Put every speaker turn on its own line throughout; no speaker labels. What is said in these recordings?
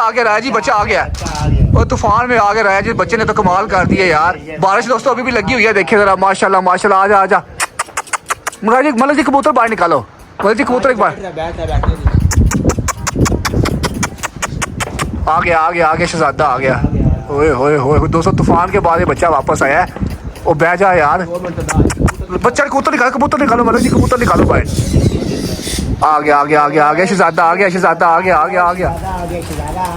आ गया राय जी, बच्चा आ गया और तूफान में आ गया राय जी। बच्चे ने तो कमाल कर दिया यार। बारिश दोस्तों अभी भी लगी हुई है, देखिए जरा माशाल्लाह माशाल्लाह। आजा आजा मतलब जी कबूतर बाहर निकालो, मतलब जी कबूतर एक बार आ गया आ गया आ गया, शहजादा आ गया। ओए होए होए दोस्तों, तूफान के बाद ये बच्चा वापस आया है। ओ बह जा यार, बच्चा कबूतर निकालो मतलब जी कबूतर निकालो बाहर। आ गया आ गया आ गया आ गया शहजादा आ गया, शहजादा आ गया आ गया आ गया।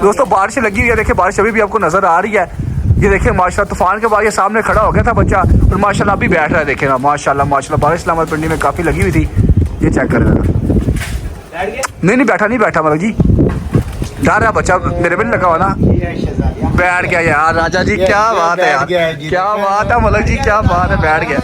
दोस्तों बारिश लगी हुई है, देखिए बारिश अभी भी आपको नजर आ रही है। ये देखिए माशाल्लाह तूफान के बाद ये सामने खड़ा हो गया था बच्चा और माशाल्लाह अभी बैठ रहा है, देखे ना माशाल्लाह माशाल्लाह। बारिश इस्लामाबाद पिंडी में काफ़ी लगी हुई थी, ये चेक कर रहा। नहीं नहीं बैठा मतलब जी, डर रहा बच्चा, मेरे पे नहीं लगा हुआ ना, बैठ गया यार। राजा जी क्या बात है यार, क्या बात है मलक जी, क्या बात है, बैठ गया।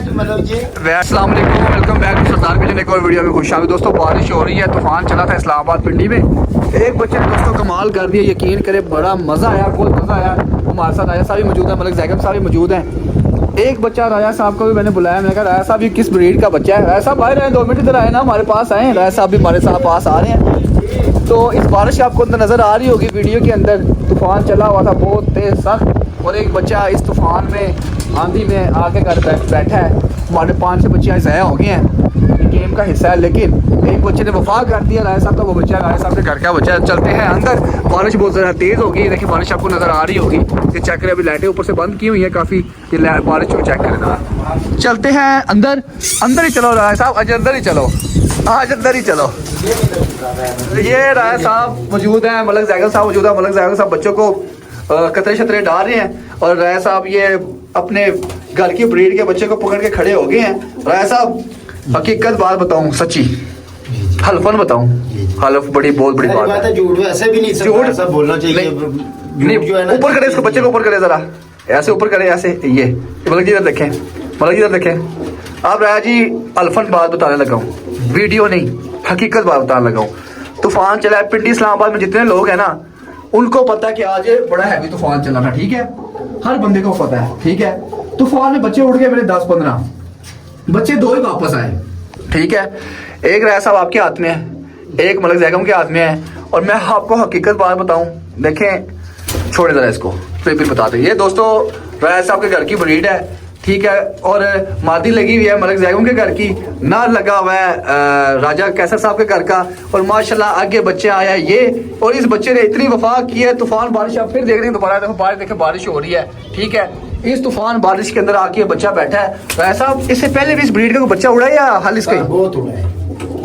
अस्सलाम वालेकुम, वेलकम बैक टू सरदार पिंडी, एक और वीडियो में खुशामदीद। दोस्तों बारिश हो रही है, तूफान चला था इस्लामाबाद पिंडी में। एक बच्चे ने दोस्तों कमाल कर दिया, यकीन करे बड़ा मज़ा आया, बहुत मज़ा आया। हमारे साथ राजा साहब भी मौजूद है, मलक जैकब साहब भी मौजूद हैं। एक बच्चा राजा साहब को भी मैंने बुलाया, मैंने कहा राजा साहब ये किस ब्रीड का बच्चा है। राजा साहब आए रहे हैं, 2 मिनट इधर आए ना, हमारे पास आए। राजा साहब भी हमारे साथ पास आ रहे हैं। तो इस बारिश आपको अंदर नज़र आ रही होगी वीडियो के अंदर, तूफान चला हुआ था बहुत तेज़ सख्त, और एक बच्चा इस तूफान में आंधी में आके घर बैठा है। हमारे 5-6 बच्चे ज़ाया हो गए हैं, गेम का हिस्सा है, लेकिन एक बच्चे ने वफा कर दिया राय साहब का। वो बच्चा राय साहब के घर का बच्चा। चलते हैं अंदर, बारिश बहुत ज़्यादा तेज़ हो गई, देखिए बारिश आपको नज़र आ रही होगी। ये चेक करें, अभी लाइटें ऊपर से बंद की हुई हैं काफ़ी, ये बारिश को चेक करें ना। चलते हैं अंदर, अंदर ही चलो राय साहब, आज अंदर ही चलो, आज अंदर ही चलो। ये राय साहब मौजूद हैं, मलक जैकब साहब मौजूद है। मलक जैकब साहब बच्चों को कतरे शतरे डाल रहे हैं, और राय साहब ये अपने घर की ब्रीड के बच्चे को पकड़ के खड़े हो गए हैं। राय साहब हकीकत बात बताऊं, सच्ची हल्फन बताऊं, हल्फ बहुत बड़ी बात है।
झूठ वैसे भी नहीं, झूठ ऐसा बोलना चाहिए।
ऊपर करे इसको, बच्चे को ऊपर करे जरा, ऐसे ऊपर करे ऐसे। ये मलक जी इधर देखें, मलक जी इधर देखें। अब राय जी अल्फन बात बताने लगा हूँ, वीडियो नहीं हकीकत बात बताने लगा हूँ। तूफान चला है पिंडी इस्लामाबाद में, जितने लोग हैं ना उनको पता है कि आज बड़ा हैवी तूफान चला था, ठीक है, हर बंदे को पता है, ठीक है। तूफान में बच्चे उड़ गए मेरे 10-15 बच्चे, 2 ही वापस आए, ठीक है। एक राय साहब आपके हाथ में है, एक मलक जैकब के हाथ में है, और मैं आपको हकीकत बात बताऊं, देखें छोड़े जरा इसको, फिर बताते। ये दोस्तों राय साहब के घर की ब्रीड है, ठीक है, और मादी लगी हुई है मलक जैकब के घर की, ना लगा हुआ है राजा कैसर साहब के घर का, और माशाल्लाह आगे बच्चे आया ये। और इस बच्चे ने इतनी वफा की है, तूफान बारिश आप फिर देख रहे हैं दोबारा, देखो बारिश, देखे बारिश हो रही है, ठीक है। इस तूफान बारिश के अंदर आके बच्चा बैठा है। राय साहब इससे पहले भी इस ब्रीड का कोई बच्चा उड़ा है या हाल इसका?
बहुत उड़ा है।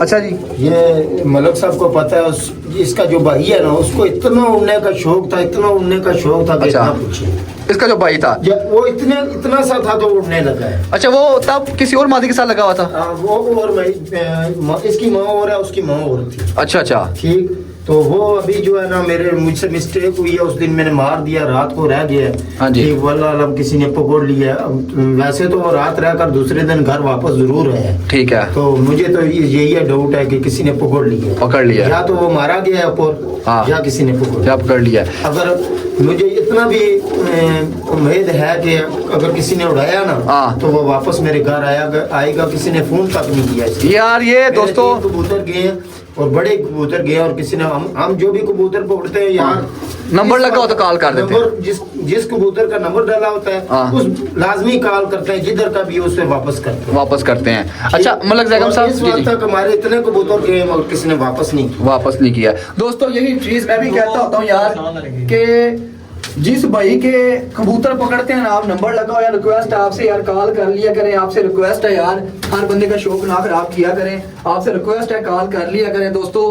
अच्छा जी,
ये मलक साहब को पता है, इसका जो भाई है ना उसको इतना उड़ने का शौक था, इतना उड़ने का शौक था।
अच्छा, इसका जो भाई था
वो इतना सा था तो उड़ने लगा है।
अच्छा, वो तब किसी और मादी के साथ लगा हुआ था?
वो और इसकी माँ और है, उसकी माँ और थी।
अच्छा अच्छा,
ठीक। तो वो अभी जो है ना मुझसे मिस्टेक हुई है, उस दिन मैंने मार दिया, रात को रह गया।
हाँ जी,
वल्लाह अलम किसी ने पकड़ लिया। वैसे तो वो रात रहकर दूसरे दिन घर वापस जरूर है, ठीक है। तो मुझे तो यही है डाउट है कि किसी ने पकड़ लिया, या तो वो मारा गया है ऊपर, हाँ, या किसी ने पकड़ लिया। अगर मुझे इतना भी उम्मीद है कि अगर किसी ने उड़ाया ना, हाँ, तो वो वापस मेरे घर आएगा। किसी ने फोन तक नहीं किया
यार। ये दोस्तों
कबूतर गए और बड़े कबूतर गए, और किसी ने हम जो भी कबूतर पकड़ते हैं यार,
नंबर लगा हो तो कॉल कर देते हैं।
जिस कबूतर का नंबर डाला होता है उस लाजमी कॉल करते हैं, जिधर का भी उसे वापस करते हैं। अच्छा मलक जैकब साहब, इस वक्त तक हमारे इतने कबूतर गए और किसी ने वापस नहीं किया। दोस्तों यही चीज मैं भी कहता होता हूँ यार, कि जिस भाई के कबूतर पकड़ते हैं ना, आप नंबर लगाओ यार, रिक्वेस्ट आपसे यार, कॉल कर लिया करें, आपसे रिक्वेस्ट है यार, हर बंदे का शौक ना खराब किया करें, आपसे रिक्वेस्ट है, कॉल कर लिया करें दोस्तों,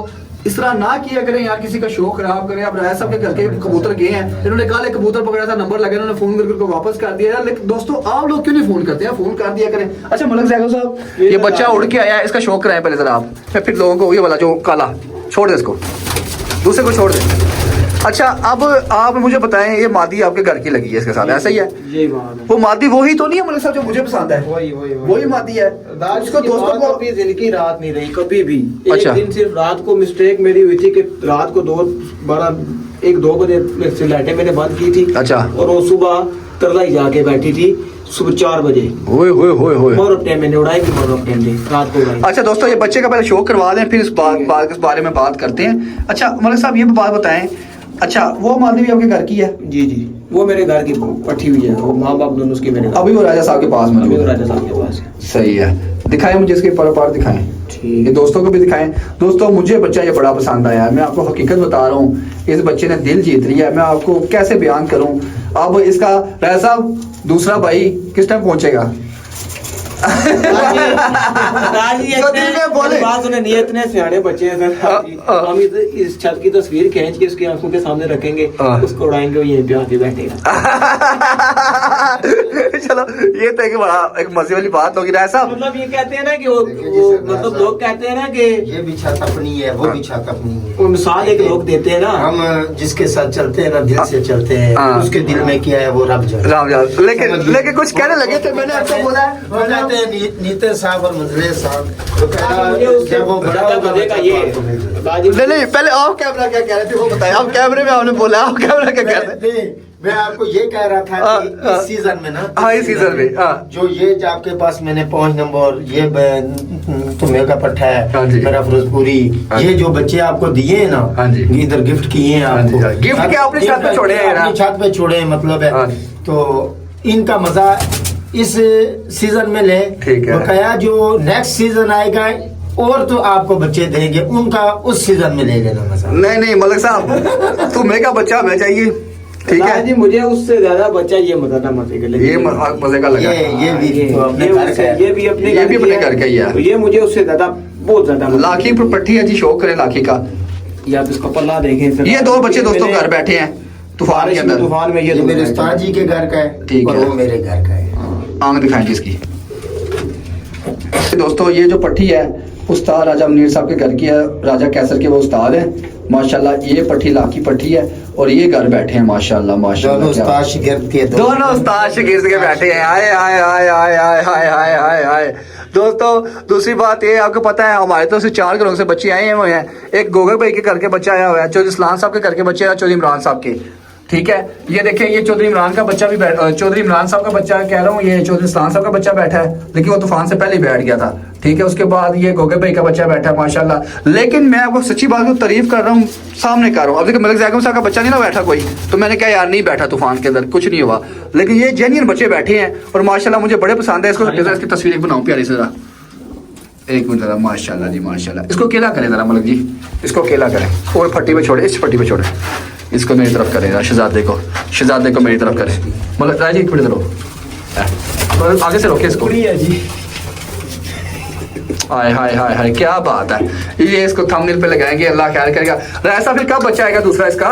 इस तरह ना किया करें यार, किसी का शौक खराब करें। अब राय साहब के घर के कबूतर गए हैं, इन्होंने कल एक कबूतर पकड़ा था, नंबर लगा, इन्होंने फोन करके वापस कर दिया यार। लेकिन दोस्तों आप लोग क्यों नहीं फोन करते हैं, फोन कर दिया करें। अच्छा मलक जैकब साहब, ये बच्चा उड़ के आया, इसका शौक कराएं पहले जरा आप, फिर लोगों को ये वाला जो काला छोड़ दे, इसको दूसरे को छोड़ दे। अच्छा अब आप मुझे बताएं, ये मादी आपके घर की लगी है इसके साथ, ऐसा ही है? वो मादी वही तो नहीं है मलक साहब जो मुझे पसंद है? वही मादी है। उसको दोस्तों को
कभी दिन की रात नहीं रही, कभी भी।
अच्छा।
एक दिन सिर्फ रात को मिस्टेक मेरी हुई थी कि रात को 1-2 बजे लाइटें मैंने बंद की थी।
अच्छा।
और वो सुबह तरलाई जाके बैठी थी, सुबह 4 बजे मैंने उड़ाई रात को।
अच्छा दोस्तों, ये बच्चे का पहले शो करवा दें, फिर इस बारे में बात करते हैं। अच्छा मलक साहब ये बात बताएं, अच्छा, वो मादी भी आपके घर की है?
जी जी, वो मेरे घर की पट्टी हुई है, वो माँ बाप दोनों उसके मेरे।
अभी वो राजा साहब के पास
अभी वो
मौजूद है?
राजा साहब के पास है।
सही है, दिखाएं मुझे इसके पर दिखाएं, ये दोस्तों को भी दिखाएं। दोस्तों मुझे बच्चा ये बड़ा पसंद आया है, मैं आपको हकीकत बता रहा हूँ, इस बच्चे ने दिल जीत लिया है। मैं आपको कैसे बयान करूँ। अब इसका राजा साहब दूसरा भाई किस टाइम पहुंचेगा?
इतने सियाने बच्चे हैं सर, हम इस छत की तस्वीर खींच के उसकी आंखों के सामने रखेंगे, उसको उड़ाएंगे, वो यहीं पे आके बैठेगा।
चलो ये तो एक बड़ा एक मजे वाली बात होगी। राय साहब
मतलब ये कहते हैं ना कि वो मतलब लोग कहते हैं ना कि
ये भी छत अपनी है, वो भी छत अपनी है।
वो मिसाल एक लोग देते हैं ना,
हम जिसके साथ चलते हैं ना, दिल से चलते हैं, उसके दिल में क्या है वो रब जाने।
राम जान। लेकिन कुछ कहने लगे थे, मैंने आपको बोला है
नीते साहब और मंजले साहब जब वो बड़ा
नहीं, पहले ऑफ कैमरा क्या कह रहे थे वो बताया। आप कैमरे में आपने बोला, आप कैमरा क्या कह रहे थे?
मैं आपको ये कह रहा था कि इस सीजन में ना,
हाँ इस सीजन में
जो ये जो आपके पास मैंने 5 नंबर ये तुम्हें का पट्टा है, मेरा फिरोजपुरी, ये जो बच्चे आपको दिए हैं ना, इधर गिफ्ट किए हैं आपको,
गिफ्ट के अपने छत पे छोड़े हैं,
अपनी छत पे छोड़े हैं, मतलब है तो इनका मजा इस सीजन में ले। बकाया जो नेक्स्ट सीजन आएगा और तो आपको बच्चे देंगे, उनका उस सीजन में ले लेना मजा।
नहीं मलिक साहब, तुम्हें का बच्चा हमें चाहिए, ठीक है
जी। मुझे उससे ज्यादा बच्चा ये मजे का लगा,
ये मजे का लगा।
ये भी अपने घर का है,
ये भी अपने
घर का ही है।
ये मुझे उससे ज्यादा बहुत ज्यादा
लाखी प्रॉपर्टी है जी, शौक करें लाखी का।
या आप इसका पल्ला देखें,
ये 2 बच्चे दोस्तों घर बैठे हैं तूफान के अंदर।
तूफान में
ये मेरे उस्ताद जी के घर का है,
ठीक है,
वो मेरे घर का है।
आंख दिखाएं जिसकी। दोस्तों ये जो पट्टी है उस्ताद राजा मुनीर साहब के घर की है, राजा कैसर के वो उस्ताद हैं माशाल्लाह। ये पट्टी लाखी पट्टी है और ये घर बैठे हैं माशाल्लाह माशाल्लाह।
दोनों उस्ताद शागिर्द के
बैठे हैं। आए आए आए आए आए आए आए आए आए। दोस्तों दूसरी बात ये आपको पता है, हमारे तो 4 घरों से बच्चे आए हुए हैं। एक गोगर भाई के घर के बच्चा आया हुआ है, चौधरी इस्लाम साहब के घर के बच्चे आया, चौधरी इमरान साहब के, ठीक है। ये देखें, ये चौधरी इमरान का बच्चा भी चौधरी इमरान साहब का बच्चा कह रहा हूँ, ये चौधरी इस्लाम साहब का बच्चा बैठा है, लेकिन वो तूफान से पहले ही बैठ गया था, ठीक है। उसके बाद ये गोगे भाई का बच्चा बैठा है माशाल्लाह। लेकिन मैं आपको सच्ची बात को तारीफ कर रहा हूँ, सामने कर रहा हूँ। अब देखिए मलिक जैकब साहब का बच्चा नहीं ना बैठा कोई, तो मैंने कहा यार नहीं बैठा तूफान के अंदर, कुछ नहीं हुआ। लेकिन ये जेन्युइन बच्चे बैठे हैं और माशाल्लाह मुझे बड़े पसंद है। इसकी तस्वीर बनाऊँ प्यारी से जरा, एक मिनट जरा, माशाल्लाह जी माशाल्लाह। इसको केला करें जरा मलिक जी, इसको केला करें और फट्टी पे छोड़े, इस फट्टी पे छोड़े, इसको मेरी तरफ करें जरा, शहजादे को मेरी तरफ करें। मतलब राजी थोड़ी देर हो, आगे से रोके इसको
जी।
हाय हाय हाय हाय, क्या बात है। ये इसको थंबनेल पे लगाएंगे, अल्लाह ख्याल करेगा। ऐसा फिर कब बच्चा आएगा दूसरा इसका?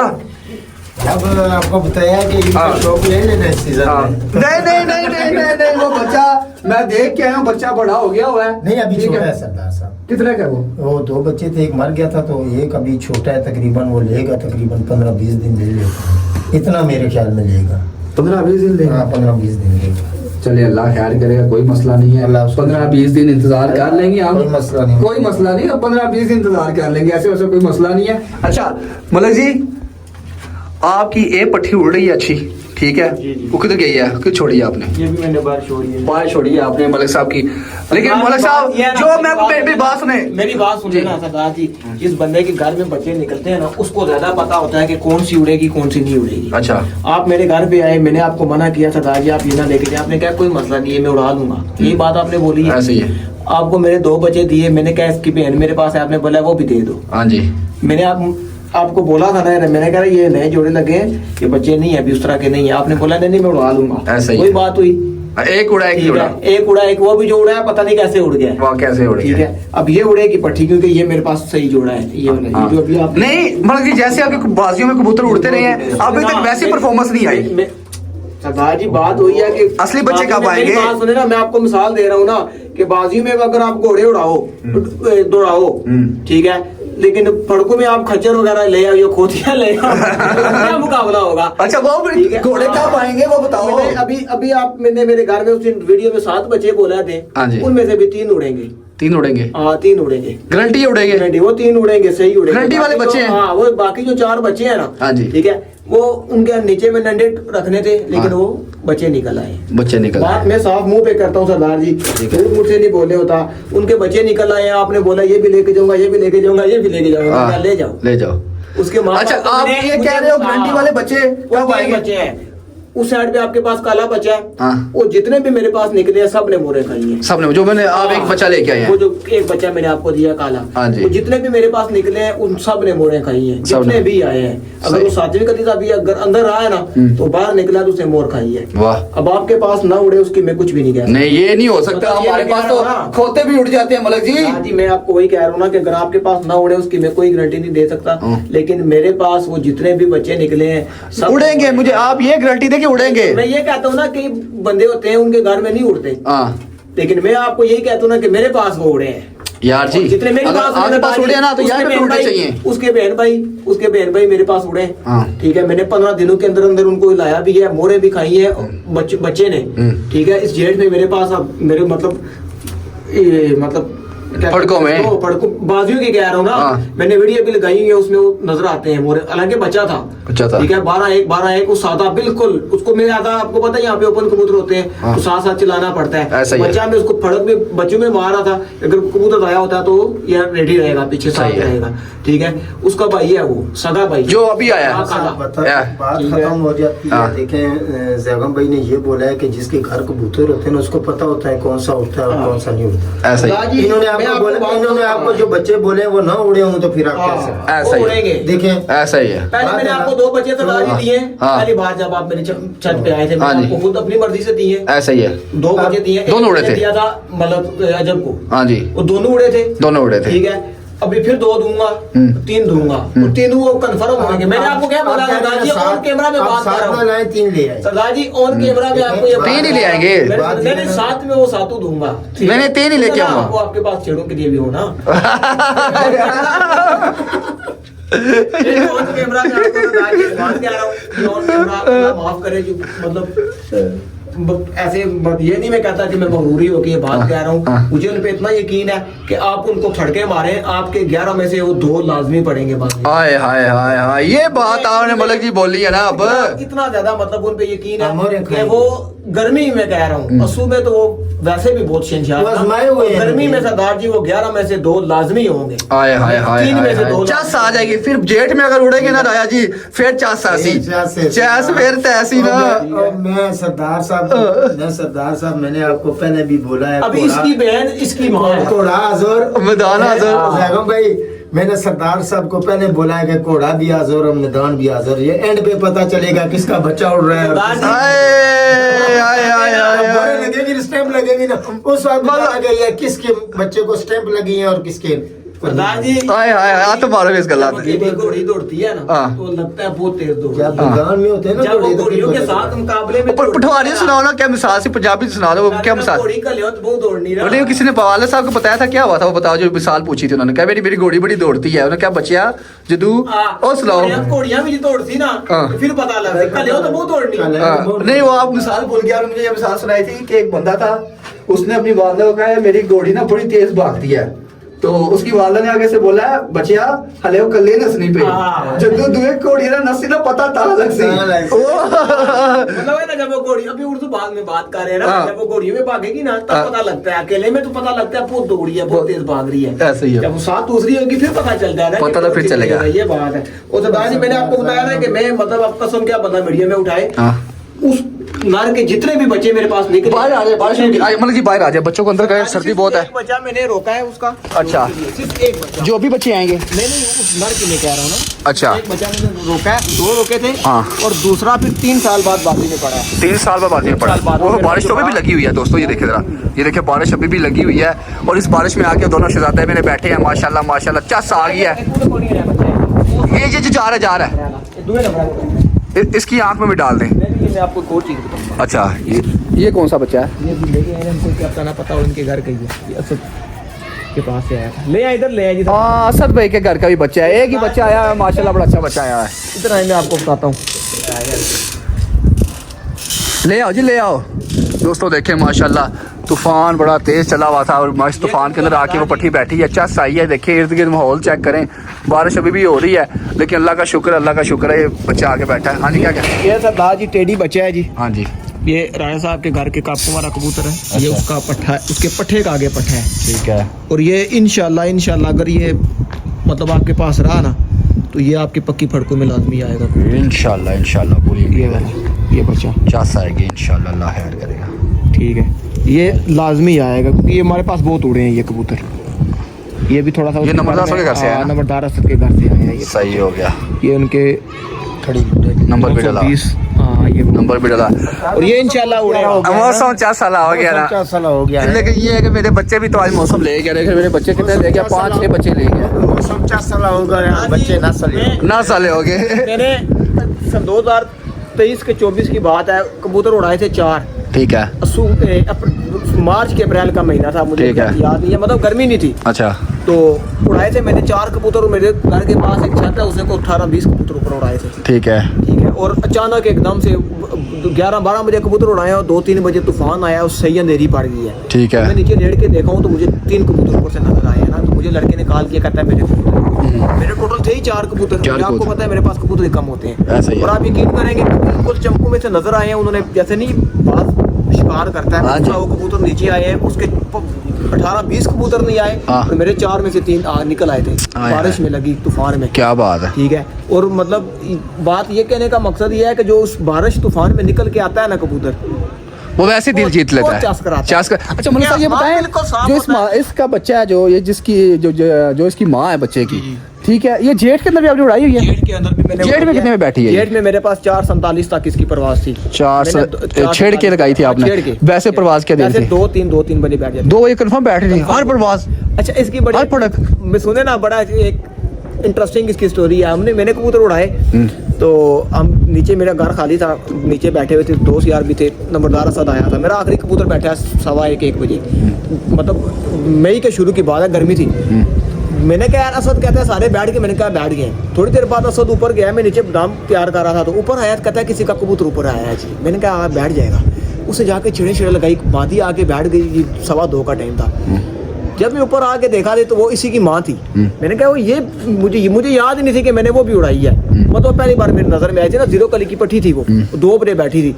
अब आपको बताया कि शौक ले लेना इस सीजन में।
नहीं, वो बच्चा मैं देख के आया हूँ, बच्चा बड़ा हो गया हुआ है।
नहीं अभी छोटा है सरदार साहब।
कितने का
वो 2 बच्चे थे, एक मर गया था, तो एक अभी छोटा है, तकरीबन वो लेगा तकरीबन 15-20 दिन ले लेगा, इतना मेरे ख्याल में लेगा।
15-20 दिन लेगा?
15-20 दिन लेगा।
चलिए अल्लाह ख्याल करेगा, कोई मसला नहीं है। 15-20 दिन इंतजार कर लेंगे हम,
कोई मसला नहीं,
कोई मसला नहीं, 15-20 दिन इंतजार कर लेंगे, ऐसे वैसे कोई मसला नहीं है। अच्छा मलिक जी, आपकी एक पट्टी उड़ रही है अच्छी, ठीक है, वो किधर गई है, किधर छोड़ी है आपने?
ये भी मैंने बाहर छोड़ी है,
बाहर छोड़ी है आपने मलिक साहब की। लेकिन मलिक साहब जो मैं मेरी बात सुने,
मेरी बात सुनिए ना सरदार जी, जिस बंदे के घर में बच्चे निकलते हैं ना, उसको ज्यादा पता होता है कि कौन सी उड़ेगी कौन सी नहीं उड़ेगी।
अच्छा,
आप मेरे घर पे आए, मैंने आपको मना किया सरदार जी आप ये ना लेके जाए, आपने कहा कोई मसला नहीं है मैं उड़ा दूंगा, यही बात आपने बोली है।
ऐसे ही है।
आपको मेरे 2 बच्चे दिए, मैंने कहा इसकी बहन मेरे पास है, आपने बोला वो भी दे दो।
हाँ जी,
मैंने आपको बोला था ना, मैंने कहा ये नए जोड़े लगे हैं, ये बच्चे नहीं है अभी उस तरह के नहीं है, आपने बोला नहीं मैं उड़ा लूंगा।
ऐसा ही
कोई बात हुई,
एक उड़ा एक उड़ा,
एक उड़ा एक, वो भी जो उड़ा है पता नहीं कैसे उड़ गया,
वो कैसे उड़ गया,
ठीक है। अब ये उड़ेगी पट्टी, क्योंकि ये मेरे पास सही जोड़ा है, ये जो अभी आप
नहीं मतलब कि जैसे आपके बाजियों में कबूतर उड़ते रहे हैं, अभी तक वैसी परफॉर्मेंस नहीं आई।
सरदार जी बात हुई है कि
असली बच्चे कब आएंगे?
बात सुने ना, मैं आपको मिसाल दे रहा हूँ ना कि बाजी में अगर आप घोड़े उड़ाओ दौड़ाओ, ठीक है, लेकिन सड़कों में आप खच्चर वगैरह ले आओ, खोतियां ले आओ, क्या मुकाबला होगा?
अच्छा वो घोड़े कब आएंगे वो बताओ।
अभी आप मैंने मेरे घर में उस वीडियो में 7 बच्चे बोला थे, उनमें से भी 3 उड़ेंगे।
3 उड़ेंगे?
हाँ 3 उड़ेंगे,
गारंटी उड़ेंगे?
गारंटी, वो 3 उड़ेंगे, सही उड़ेंगे,
गारंटी वाले बच्चे हैं।
हाँ वो बाकी जो 4 बच्चे हैं ना,
हाँ जी,
ठीक है, वो उनके नीचे में नंडे रखने थे, लेकिन वो बच्चे निकल आए।
बच्चे निकल आए,
बात मैं साफ मुंह पे करता हूँ सरदार जी, मुझसे नहीं बोले होता, उनके बच्चे निकल आए। आपने बोला ये भी लेके जाऊंगा, ये भी लेके जाऊंगा, ये भी लेके जाऊंगा, ले जाओ
ले जाओ।
उसके माँ
अच्छा,
बाप
आप
ने
ये
मुझे-
कह रहे हो गारंटी वाले बच्चे
वो
कब
तीन
आएंगे?
बच्चे हैं उस साइड पे आपके पास काला बच्चा है।
हाँ।
वो जितने भी मेरे पास निकले हैं सब ने मोरे खाई हैं।
सबने जो मैंने आप एक बच्चा लेके आए
वो
हैं।
जो एक बच्चा मैंने आपको दिया काला,
हाँ जी।
वो जितने भी मेरे पास निकले हैं उन सब ने मोरे खाई हैं,
सब
जितने
ने।
भी आए हैं। अगर
सही।
वो सातवीं कदीजा भी अगर अंदर रहा है ना तो बाहर निकला तो उसने मोर खाई है।
वाह,
अब आपके पास ना उड़े उसकी मैं कुछ भी नहीं कह सकता।
नहीं ये नहीं हो सकता,
मतलब ये
हमारे
मैं
पास
कह
तो
रहा हूं ना।
खोते भी उड़ जाते हैं मलक जी।
हाँ जी, मैं आपको वही कह रहा हूँ ना कि अगर आपके पास ना उड़े उसकी मैं कोई गारंटी नहीं दे सकता, लेकिन मेरे पास वो जितने भी बच्चे निकले हैं सब
उड़ेंगे, मुझे आप ये गारंटी दे कि उड़ेंगे।
मैं ये कहता हूँ ना कि बंदे होते हैं उनके घर में नहीं उड़ते,
हाँ
लेकिन मैं आपको यही कहता हूँ ना कि मेरे पास वो उड़े हैं
यार जी,
जितने मेरे
अगर
पास
आपके पास उड़े ना तो यहाँ पे उड़ने चाहिए।
उसके बहन भाई मेरे पास उड़े।
हाँ।
ठीक है, मैंने 15 दिनों के अंदर अंदर उनको लाया भी है, मोरे भी खाई है बच्चे ने। ठीक है, इस जेठ में मेरे पास अब मेरे मतलब
फड़कों में
फड़कों बाजियों की कह रहा हूँ ना।
हाँ।
मैंने वीडियो भी लगाई हुई है, उसमें वो नजर आते हैं मोरे, हालांकि बच्चा था। ठीक है, 12-1 वो सादा बिल्कुल, उसको मैं ज्यादा आपको पता है यहाँ पे ओपन कबूतर होते हैं।
हाँ।
तो साथ चलाना पड़ता है।
ऐसा ही है।
बच्चा में उसको फड़क में बच्चों में मारा था, अगर कबूतर आया होता तो यार रेडी रहेगा, पीछे साथ
सही है।
रहेगा। ठीक है, उसका भाई है वो सगा भाई
जो अभी आया
हाँ, काला।
बात
ठीक
खत्म हो जाती है।
हाँ।
देखें, जैगम भाई ने ये बोला है कि जिसके घर कबूतर होते हैं ना उसको पता होता है कौन सा उड़ता है और कौन सा नहीं उड़ता।
ऐसा ही
दादी,
इन्होंने
मैं
आपको बोला,
बात
इन्होंने
बताऊं।
आपको जो बच्चे बोले वो ना उड़े हों तो फिर आप कैसे?
हाँ,
ऐसा
वो
ही है।
उड़ेंगे।
देखें,
ऐसा ही है।
पहले मैंने आपको 2 बच्चे तो दादी दिए।
हाँ।
पहली बार जब आप मेरे छत पे आए थे,
हाँ
मैंने
जी।
आपको खुद अपनी मर्जी से दिए।
ऐसा ही है।
2 बच्चे दिए, एक
दोनों उड़े
मैंने
थे।
दिया था मतलब अजब को,
हाँ जी,
वो दोनों उड़े थे।
दोनों उड़े थे।
ठीक है, अभी फिर 2 दूंगा, 3 दूंगा, और तीनों वो कंफर्म होंगे। मैंने आपको क्या बोला सरदार जी, ऑन कैमरा में बात कर रहा हूँ।
लाए 3 ले आए।
सरदार जी ऑन कैमरा में आपको ये
3 ही ले आएंगे।
मैंने साथ में वो सातों दूंगा। ठीक है?
मैंने 3 ही लेके
ना,
आऊंगा।
वो आपके पास छेड़ों के लिए भी हो ना। ऑन कैमरा में आपको सरदार जी बात कह रहा हूँ कि ऑन कैमरा अल्लाह माफ करे जो मतलब ऐसे ये नहीं मैं कहता कि मैं मगरूरी होकर ये बात कह रहा हूँ। मुझे उन पे इतना यकीन है कि आप उनको फटके मारे, आपके 11 में से वो 2 लाजमी पड़ेंगे बाद में।
हाय हाय हाय हाय, ये बात आपने मलक जी बोली है ना। अब
इतना ज्यादा मतलब उन पे यकीन
हमारे
है कि
खाएंगे।
वो गर्मी में कह रहा हूँ, असू में तो वो वैसे भी बहुत शनशार
वो आजमाए हुए हैं।
गर्मी में सरदार जी वो 11 में से 2 लाजमी होंगे।
हाय हाय हाय
3 में से 2
चस आ जाएगी। फिर जेठ में अगर उड़ेंगे ना राया जी, फिर चस ऐसी चस फिर तैसी ना।
और मैं सरदार साहब मैंने आपको पहले भी बोला है,
अभी इसकी बहन इसकी माँ है।
घोड़ा हजूर
मैदान हाज़िर।
जैगम भाई, मैंने सरदार साहब को पहले बोला है कि घोड़ा भी हाजिर और मैदान भी हाजिर। ये एंड पे पता चलेगा किसका बच्चा उड़ रहा है और
सरदार जी,
हाय हाय हाय हाय
बोरे
हाय।
लगेगी, स्टैंप लगेगी ना, उस वक्त पता लगेगा किसके बच्चे को स्टैंप लगी है और किसके
सरदार जी
हाय हाय हाय, तो मारो इस गला
जब अकेली घोड़ी दौड़ती है ना
हाँ।
तो लगता है बहुत तेज दौड़
जब
रही है।
मैदान में होते हैं ना
जब वो
घोड़े, तो
घोड़ियों के
फिर पता
साथ मुकाबले में
पर पठवारी सुनाओ ना, क्या मिसाल से पंजाबी सुना दो, क्या मिसाल।
घोड़ी का लियो तो बहुत दौड़ नहीं रहा।
बोले किसी ने वाले साहब को बताया था, क्या हुआ था वो बताओ, जो मिसाल पूछी थी उन्होंने, क्या मेरी घोड़ी बड़ी दौड़ती है, उन्होंने क्या बचिया जदू और सुनाओ।
घोड़ियां भी दौड़ती ना
हाँ।
तो फिर पता लग सकता लियो तो बहुत दौड़नी।
चले।
हाँ, नहीं वो आप मिसाल भूल गया। मुझे ये मिसाल सुनाई थी कि एक बंदा था, उसने अपनी वालदा को कहा मेरी घोड़ी ना बड़ी तेज भागती है, तो उसकी वालदा ने आगे से बोला बचिया हले वो कल्ले नसनी पे
हाँ।
जदू दुए घोड़ी ना नसी ना पता ता लगसी।
मतलब है ना, जब वो घोड़ी अभी उर्दू भाग में बात कर रहे हैं ना,
हाँ।
जब वो घोड़ियों में भागेगी ना तब
हाँ।
पता लगता है, अकेले में तो पता लगता है बहुत दौड़ी है, बहुत तेज भाग रही है।
ऐसे ही है।
जब वो साथ दूसरी होगी फिर पता चलता है ना,
पता
कि
तो फिर चलेगा।
ये बात है। और सरदार जी मैंने आपको बताया ना कि मैं मतलब आप कसम क्या बंदा मीडिया में उठाए,
हाँ।
उस नर के जितने भी बच्चे मेरे पास निकले
बाहर आ जाए, बारिश में मतलब कि बाहर आ जाए, बच्चों को अंदर करें, सर्दी बहुत है।
एक बच्चा मैंने रोका है उसका।
अच्छा।
सिर्फ एक बच्चा।
जो भी बच्चे आएंगे।
नहीं उस नर की मैं कह रहा हूँ ना।
अच्छा।
एक बच्चा मैंने रोका है, 2 रोके थे।
हाँ।
और दूसरा फिर 3 साल बाद बाजी में पड़ा है।
3 साल बाद पड़ा।
साल बाद
वो
मेरे
बारिश तो अभी भी लगी हुई है दोस्तों, ये देखिए जरा, ये देखिए बारिश अभी भी लगी हुई है। और इस बारिश में आके दोनों शहजादे मेरे बैठे हैं, माशाल्लाह माशाल्लाह, चस आ गई है। ये जो जा रहा है इसकी आंख में भी डाल दें।
मैं आपको एक और चीज बताऊंगा।
अच्छा, ये कौन सा बच्चा है?
ये भी लेके आए हैं, इनको क्या पता ना पता हो, इनके घर का ही है, ये असद के पास से आया था। ले आए इधर, ले आए जी,
हाँ, असद भाई के घर का भी बच्चा है, एक ही बच्चा आया है, माशाल्लाह बड़ा अच्छा बच्चा आया है।
इधर आए, मैं आपको बताता हूँ।
ले आओ जी, ले आओ दोस्तों। देखें माशाल्लाह तूफान बड़ा तेज चला हुआ था और मस्त तूफान के अंदर आके वो पट्टी बैठी है, चस आई है। देखिए इर्द गिर्द माहौल चेक करें, बारिश अभी भी हो रही है, लेकिन अल्लाह का शुक्र है ये बच्चा आके बैठा है। हाँ जी, क्या कहते हैं?
ये सरदार जी टेडी बच्चा है जी।
हाँ जी,
ये राणा साहब के घर के कापू वाला कबूतर है। ये उसका पट्ठा है, उसके पट्ठे का आगे पट्ठा है।
ठीक है।
और ये इंशाल्लाह अगर ये मतलब आपके पास रहा ना तो ये आपकी पक्की फड़कों में लाजमी आएगा।
इंशाल्लाह पूरी
ये वाला ये बच्चा
चास आएगी इंशाल्लाह, अल्लाह खैर करेगा।
ठीक है, ये लाजमी आएगा क्योंकि ये हमारे पास बहुत उड़े हैं ये कबूतर। ये भी थोड़ा सा
ये नंबरदार के घर से आया,
नंबरदार असद के घर से आए हैं ये।
सही हो गया,
ये उनके
नंबर भी डाला,
920, हाँ ये
नंबर भी डाला।
और ये इंशाल्लाह उड़ेगा।
मौसम 4 साल हो गया ना,
4 साल हो गया है।
लेकिन ये है कि मेरे बच्चे भी तो आज मौसम ले गया। देखिए मेरे बच्चे कितने ले गया, 5-6 बच्चे ले गया।
मौसम 4 साल हो गया, बच्चे ना चले
ना साले हो गए।
मैंने सन 2023 के 24 की बात है, कबूतर उड़ाए थे 4।
ठीक है,
मार्च के अप्रैल का महीना था, मुझे
ठीक है।
याद नहीं है, मतलब गर्मी नहीं थी।
अच्छा
तो उड़ाए थे मैंने 4 कबूतर, और मेरे घर के पास एक छत है, उसने को 18-20 कबूतर ऊपर उड़ाए थे।
ठीक है,
ठीक है, और अचानक एकदम से 11-12 बजे कबूतर उड़ाए और 2-3 बजे तूफान आया, और सही अंधेरी पड़ गई है।
ठीक है।
मैं नीचे लेट के देखा हूँ तो मुझे 3 कबूतर ऊपर से नजर आए हैं ना, तो मुझे लड़के ने कॉल किया, कहता है मेरे कबूतर, मेरे टोटल थे ही 4 कबूतर। आपको पता है मेरे पास कबूतर कम होते
ऐसा ही
हैं,
है।
और आप यकीन करेंगे बिल्कुल चमकू में से नजर आए हैं। उन्होंने जैसे नहीं बात शिकार करता
हाँ
है,
जी।
वो कबूतर नीचे आए हैं, उसके 18-20 कबूतर नहीं आए,
हाँ।
तो मेरे 4 में से 3 निकल आए थे
हाँ,
बारिश
हाँ।
में लगी तूफान में।
क्या बात है।
ठीक है, और मतलब बात ये कहने का मकसद ये है कि जो उस बारिश तूफान में निकल के आता है ना कबूतर,
वो वैसे दिल जीत लेता है।
चास कराता है।
चास कर। अच्छा मतलब साहब ये
हाँ,
बताएं,
बिल्कुल साफ
जो इस
होता है।
इसका बच्चा है, जो ये जिसकी जो इसकी माँ है बच्चे की, ठीक है, ये जेठ के अंदर भी आपने उड़ाई हुई है?
जेठ के अंदर भी मैंने
जेठ में कितने में बैठी है ये?
जेठ में मेरे पास 4:47 तक इसकी परवाज थी।
4 छेड़ के लगाई थी आपने?
छेड़ के।
वैसे परवाज क्या दिन
वैसे
थी?
2-3 बजे बैठ जाती।
2 बजे कंफर्म बैठ रही थी हर परवाज?
अच्छा, इसकी बड़ी
हर फड़क?
मैं सुने ना, बड़ा एक इंटरेस्टिंग इसकी स्टोरी है। मैंने कबूतर उड़ाए, तो हम नीचे, मेरा घर खाली था, नीचे बैठे हुए थे, दोस्त यार भी थे, नंबरदार असद आया था, मेरा आखिरी कबूतर बैठा है 1:15-1 बजे, मतलब मई के शुरू की बात है, गर्मी थी। मैंने कहा यार, असद कहता है सारे बैठ गए, मैंने कहा बैठ गए। थोड़ी देर बाद असद ऊपर गया, मैं नीचे बादाम तैयार कर रहा था, तो ऊपर आया, कहता है किसी का कबूतर ऊपर आया है जी। मैंने कहा बैठ जाएगा, उसे जाके छिड़े लगाई, बांधी आके बैठ गई। 2:15 का टाइम था। जब मैं ऊपर आके देखा तो वो इसी की माँ थी। मैंने कहा वो ये मुझे याद ही नहीं थी कि मैंने वो भी उड़ाई है, मतलब पहली बार मेरी नजर में आई थी ना, 0 कली की पट्टी थी, वो 2 बजे बैठी थी।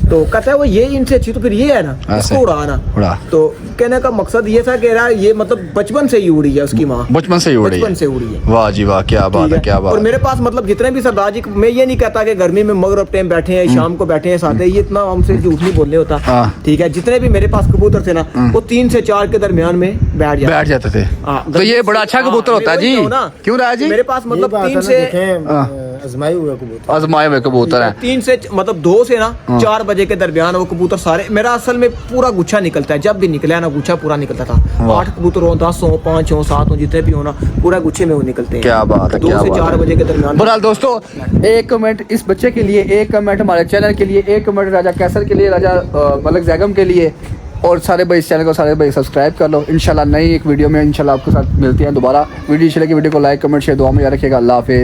तो कहता है वो ये इनसे अच्छी तो फिर ये है ना, इसको उड़ाना। तो कहने का मकसद ये था कि यार ये मतलब बचपन से ही उड़ी है उसकी माँ,
बचपन से ही उड़ी है।
बचपन से उड़ी है।
वाह जी वाह, क्या बात है, क्या बात
और
है।
मेरे पास मतलब जितने भी सरदार जी, मैं ये नहीं कहता कि गर्मी में मगरिब टाइम बैठे हैं, शाम को बैठे हैं साथ, ये इतना हमसे झूठ नहीं बोलने होता।
हाँ।
ठीक है, जितने भी मेरे पास कबूतर थे ना, वो 3 से 4 के दरमियान में बैठ
जाते थे।
हाँ,
तो ये बड़ा अच्छा कबूतर होता है जी, क्यों रहा जी?
मेरे पास मतलब 3 से
आजमाए हुए कबूतर,
आजमाए हुए कबूतर है।
3 से मतलब 2 से ना 4 बजे के दरमियान वो कबूतर सारे, मेरा असल में पूरा गुच्छा निकलता है, जब भी निकला ना गुच्छा पूरा निकलता था। 8 कबूतर हो, 10 हो, 5 हो, 7 हो, जितने भी हो ना, पूरा गुच्छे में वो निकलते हैं।
क्या बात है,
2
क्या
से
बात
4
है।
बजे के दरमियान।
बहरहाल दोस्तों, एक कमेंट इस बच्चे के लिए, एक कमेंट हमारे चैनल के लिए, एक कमेंट राजा कैसर के लिए, राजा मलिक जैगम के लिए, और सारे भाई इस चैनल को सारे भाई सब्सक्राइब कर लो। इंशाल्लाह नई एक वीडियो में इंशाल्लाह आपके साथ मिलते हैं दोबारा। वीडियो अच्छी लगी, वीडियो को लाइक कमेंट शेयर दुआ में याद रखिएगा। अल्लाह हाफिज़।